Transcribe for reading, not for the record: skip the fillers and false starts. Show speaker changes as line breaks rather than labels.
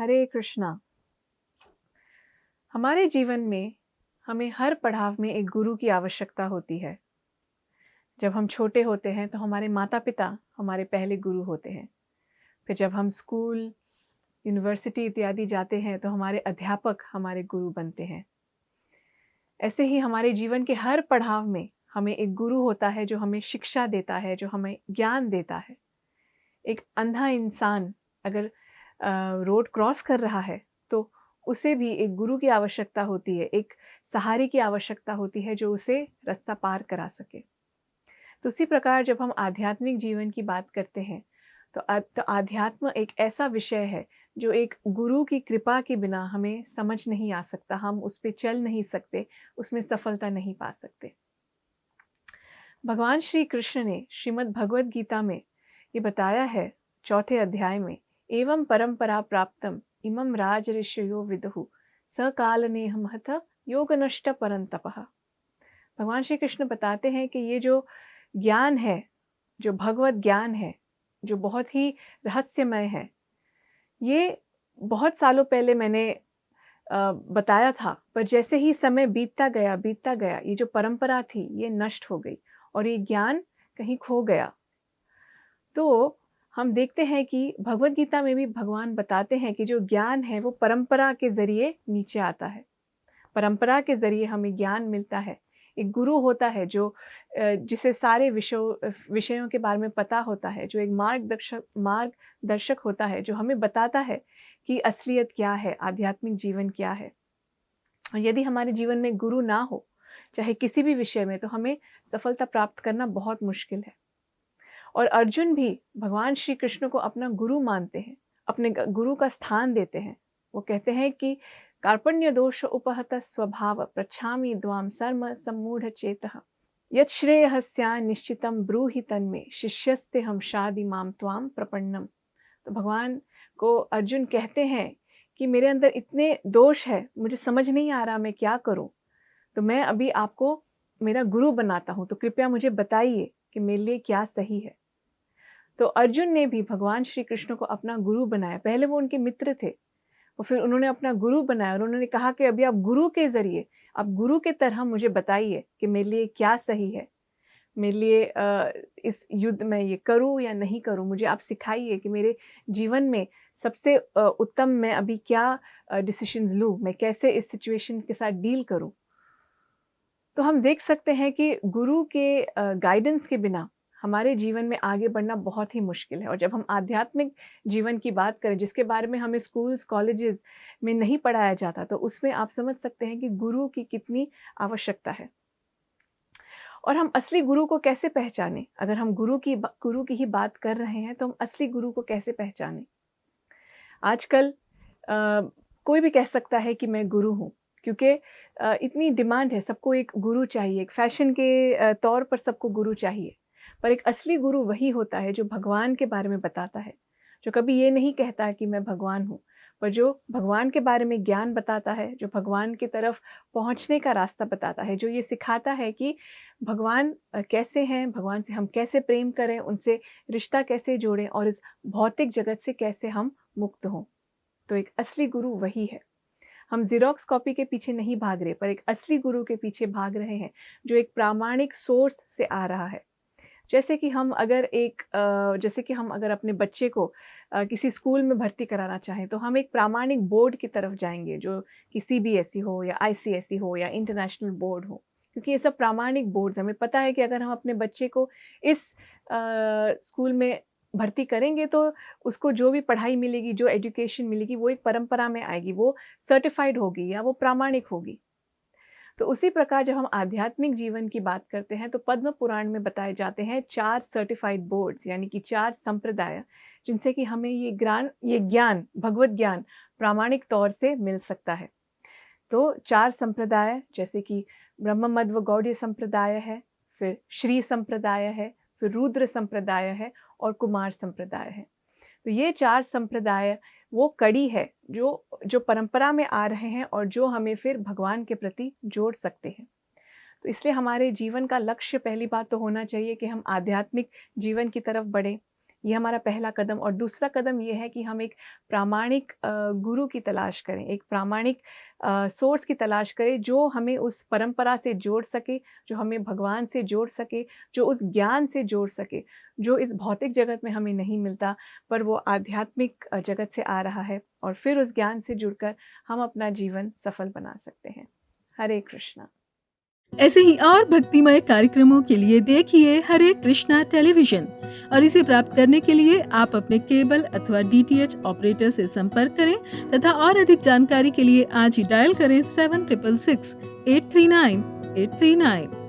हरे कृष्णा। हमारे जीवन में हमें हर पड़ाव में एक गुरु की आवश्यकता होती है। जब हम छोटे होते हैं तो हमारे माता-पिता हमारे पहले गुरु होते हैं। फिर जब हम स्कूल, यूनिवर्सिटी इत्यादि जाते हैं तो हमारे अध्यापक हमारे गुरु बनते हैं। ऐसे ही हमारे जीवन के हर पड़ाव में हमें एक गुरु होता है जो हमें शिक्षा देता है, जो हमें ज्ञान देता है। एक अंधा इंसान अगर रोड क्रॉस कर रहा है तो उसे भी एक गुरु की आवश्यकता होती है, एक सहारे की आवश्यकता होती है जो उसे रास्ता पार करा सके। तो उसी प्रकार जब हम आध्यात्मिक जीवन की बात करते हैं तो आध्यात्म एक ऐसा विषय है जो एक गुरु की कृपा के बिना हमें समझ नहीं आ सकता, हम उस पे चल नहीं सकते, उसमें सफलता नहीं पा सकते। भगवान श्री कृष्ण ने श्रीमद् भगवद गीता में ये बताया है, चौथे अध्याय में, एवं परंपरा प्राप्तम इमं राज ऋषयो विदुहु सकालनेह महत योग नष्ट परंतपः। भगवान श्री कृष्ण बताते हैं कि ये जो ज्ञान है, जो भगवत ज्ञान है, जो बहुत ही रहस्यमय है, ये बहुत सालों पहले मैंने बताया था, पर जैसे ही समय बीतता गया, ये जो परंपरा थी ये नष्ट हो गई और ये ज्ञान कहीं खो गया। तो हम देखते हैं कि भगवद गीता में भी भगवान बताते हैं कि जो ज्ञान है वो परंपरा के ज़रिए नीचे आता है। परंपरा के ज़रिए हमें ज्ञान मिलता है। एक गुरु होता है जो जिसे सारे विषयों के बारे में पता होता है, जो एक मार्गदर्शक होता है, जो हमें बताता है कि असलियत क्या है, आध्यात्मिक जीवन क्या है। और यदि हमारे जीवन में गुरु ना हो, चाहे किसी भी विषय में, तो हमें सफलता प्राप्त करना बहुत मुश्किल है। और अर्जुन भी भगवान श्री कृष्ण को अपना गुरु मानते हैं, अपने गुरु का स्थान देते हैं। वो कहते हैं कि कार्पण्य दोष उपहत स्वभाव प्रच्छामि द्वाम सर्म सम्मूढ़ चेतः यत् श्रेयः निश्चितम ब्रूहि तन्मे शिष्यस्ते हम शादि माम त्वाम प्रपन्नम। तो भगवान को अर्जुन कहते हैं कि मेरे अंदर इतने दोष है, मुझे समझ नहीं आ रहा मैं क्या करूं, तो मैं अभी आपको मेरा गुरु बनाता हूं, तो कृपया मुझे बताइए कि मेरे लिए क्या सही है। तो अर्जुन ने भी भगवान श्री कृष्ण को अपना गुरु बनाया। पहले वो उनके मित्र थे, और फिर उन्होंने अपना गुरु बनाया और उन्होंने कहा कि अभी आप गुरु के ज़रिए, आप गुरु के तरह मुझे बताइए कि मेरे लिए क्या सही है, मेरे लिए इस युद्ध में ये करूं या नहीं करूं, मुझे आप सिखाइए कि मेरे जीवन में सबसे उत्तम मैं अभी क्या डिसीजंस लूं, मैं कैसे इस सिचुएशन के साथ डील करूं। तो हम देख सकते हैं कि गुरु के गाइडेंस के बिना हमारे जीवन में आगे बढ़ना बहुत ही मुश्किल है। और जब हम आध्यात्मिक जीवन की बात करें, जिसके बारे में हमें स्कूल्स, कॉलेजेस में नहीं पढ़ाया जाता, तो उसमें आप समझ सकते हैं कि गुरु की कितनी आवश्यकता है। और हम असली गुरु को कैसे पहचानें? अगर हम गुरु की ही बात कर रहे हैं, तो हम असली गुरु को कैसे पहचानें? आजकल कोई भी कह सकता है कि मैं गुरु हूँ, क्योंकि इतनी डिमांड है, सबको एक गुरु चाहिए, एक फ़ैशन के तौर पर सबको गुरु चाहिए। पर एक असली गुरु वही होता है जो भगवान के बारे में बताता है, जो कभी ये नहीं कहता है कि मैं भगवान हूँ, पर जो भगवान के बारे में ज्ञान बताता है, जो भगवान की तरफ पहुँचने का रास्ता बताता है, जो ये सिखाता है कि भगवान कैसे हैं, भगवान से हम कैसे प्रेम करें, उनसे रिश्ता कैसे जोड़ें और इस भौतिक जगत से कैसे हम मुक्त हों। तो एक असली गुरु वही है। हम ज़ेरॉक्स कॉपी के पीछे नहीं भाग रहे, पर एक असली गुरु के पीछे भाग रहे हैं, जो एक प्रामाणिक सोर्स से आ रहा है। जैसे कि हम अगर अपने बच्चे को किसी स्कूल में भर्ती कराना चाहें, तो हम एक प्रामाणिक बोर्ड की तरफ जाएँगे, जो कि सीबीएसई हो या आईसीएसई हो या इंटरनेशनल बोर्ड हो। क्योंकि ये सब प्रामाणिक बोर्ड्स, हमें पता है कि अगर हम अपने बच्चे को इस स्कूल में भर्ती करेंगे, तो उसको जो भी पढ़ाई मिलेगी, जो एजुकेशन मिलेगी, वो एक परंपरा में आएगी, वो सर्टिफ़ाइड होगी या वो प्रामाणिक होगी। तो उसी प्रकार जब हम आध्यात्मिक जीवन की बात करते हैं, तो पद्म पुराण में बताए जाते हैं 4 सर्टिफ़ाइड बोर्ड्स, यानी कि 4 संप्रदाय, जिनसे कि हमें ये ज्ञान, भगवत ज्ञान प्रामाणिक तौर से मिल सकता है। तो 4 संप्रदाय, जैसे कि ब्रह्ममध्व गौड़ीय संप्रदाय है, फिर श्री संप्रदाय है, फिर रुद्र संप्रदाय है और कुमार संप्रदाय है। तो ये 4 संप्रदाय वो कड़ी है जो जो परंपरा में आ रहे हैं और जो हमें फिर भगवान के प्रति जोड़ सकते हैं। तो इसलिए हमारे जीवन का लक्ष्य पहली बात तो होना चाहिए कि हम आध्यात्मिक जीवन की तरफ बढ़ें, ये हमारा पहला कदम। और दूसरा कदम ये है कि हम एक प्रामाणिक गुरु की तलाश करें, एक प्रामाणिक सोर्स की तलाश करें जो हमें उस परंपरा से जोड़ सके, जो हमें भगवान से जोड़ सके, जो उस ज्ञान से जोड़ सके, जो इस भौतिक जगत में हमें नहीं मिलता, पर वो आध्यात्मिक जगत से आ रहा है। और फिर उस ज्ञान से जुड़कर हम अपना जीवन सफल बना सकते हैं। हरे कृष्णा।
ऐसे ही और भक्तिमय कार्यक्रमों के लिए देखिए हरे कृष्णा टेलीविजन और इसे प्राप्त करने के लिए आप अपने केबल अथवा DTH ऑपरेटर से संपर्क करें तथा और अधिक जानकारी के लिए आज ही डायल करें 7666 839 839।